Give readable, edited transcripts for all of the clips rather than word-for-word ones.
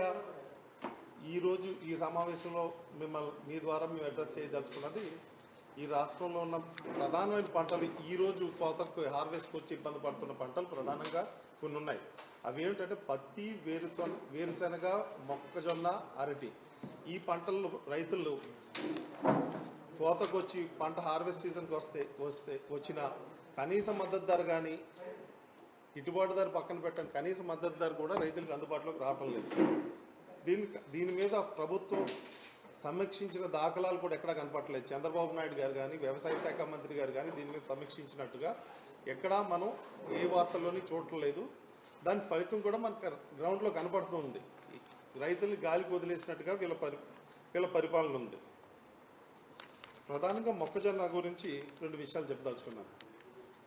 ప్రధానంగా ఈరోజు ఈ సమావేశంలో మీ ద్వారా మేము అడ్రస్ చేయదలుచుకున్నది ఈ రాష్ట్రంలో ఉన్న ప్రధానమైన పంటలు ఈరోజు కోతకు హార్వెస్ట్కి వచ్చి ఇబ్బంది పడుతున్న పంటలు ప్రధానంగా కొన్ని ఉన్నాయి. అవి ఏమిటంటే పత్తి, వేరుశెనగ, మొక్కజొన్న, అరటి. ఈ పంటలు రైతులు కోతకు వచ్చి పంట హార్వెస్ట్ సీజన్కి వచ్చిన కనీస మద్దతు ధర కానీ గిట్టుబాటు ధర పక్కన పెట్టండి, కనీస మద్దతు ధర కూడా రైతులకు అందుబాటులోకి రావటం లేదు. దీని మీద ప్రభుత్వం సమీక్షించిన దాఖలాలు కూడా ఎక్కడా కనపడలేదు. చంద్రబాబు నాయుడు గారు కానీ వ్యవసాయ శాఖ మంత్రి గారు కానీ దీని మీద సమీక్షించినట్టుగా ఎక్కడా మనం ఏ వార్తల్లోని చూడట్లేదు. దాని ఫలితం కూడా మనకు గ్రౌండ్లో కనపడుతూ ఉంది. రైతుల్ని గాలికి వదిలేసినట్టుగా వీళ్ళ పరిపాలన ఉంది. ప్రధానంగా మొక్కజొన్న గురించి 2 విషయాలు చెప్పదలుచుకున్నాను.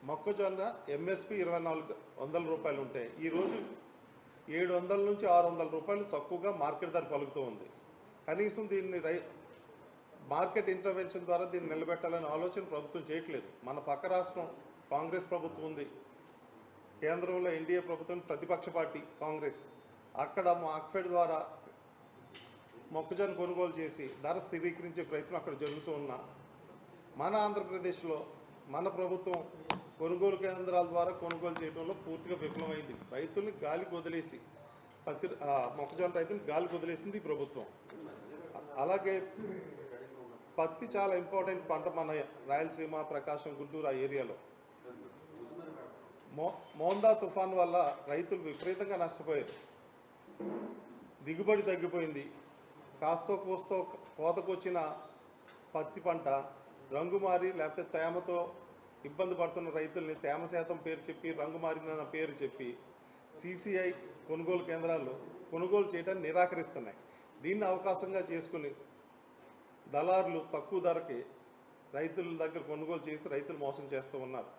మొక్కజొన్న ఎంఎస్పి 2400 రూపాయలు ఉంటే ఈరోజు 700 నుంచి 600 రూపాయలు తక్కువగా మార్కెట్ ధర పలుకుతూ ఉంది. కనీసం దీన్ని మార్కెట్ ఇంటర్వెన్షన్ ద్వారా దీన్ని నిలబెట్టాలనే ఆలోచన ప్రభుత్వం చేయట్లేదు. మన పక్క రాష్ట్రం కాంగ్రెస్ ప్రభుత్వం ఉంది, కేంద్రంలో ఎన్డీఏ ప్రభుత్వం ప్రతిపక్ష పార్టీ కాంగ్రెస్. అక్కడ మార్కెట్ ద్వారా మొక్కజొన్న కొనుగోలు చేసి ధర స్థిరీకరించే ప్రయత్నం అక్కడ జరుగుతూ ఉన్నా మన ఆంధ్రప్రదేశ్లో మన ప్రభుత్వం కొనుగోలు కేంద్రాల ద్వారా కొనుగోలు చేయడంలో పూర్తిగా విఫలమైంది. రైతుల్ని గాలికి వదిలేసి మొక్కజొన్న రైతుని గాలికి వదిలేసింది ప్రభుత్వం. అలాగే పత్తి చాలా ఇంపార్టెంట్ పంట మన రాయలసీమ, ప్రకాశం, గుంటూరు ఆ ఏరియాలో. మోందా తుఫాన్ వల్ల రైతులు విపరీతంగా నష్టపోయారు. దిగుబడి తగ్గిపోయింది. కాస్తో కోస్తో కోతకు వచ్చిన పత్తి పంట రంగు మారి లేకపోతే తేమతో ఇబ్బంది పడుతున్న రైతుల్ని తేమ శాతం పేరు చెప్పి, రంగు మారిన పేరు చెప్పి సిసిఐ కొనుగోలు కేంద్రాలు కొనుగోలు చేయడానికి నిరాకరిస్తున్నాయి. దీన్ని అవకాశంగా చేసుకుని దళారులు తక్కువ ధరకి రైతుల దగ్గర కొనుగోలు చేసి రైతులు మోసం చేస్తూ ఉన్నారు.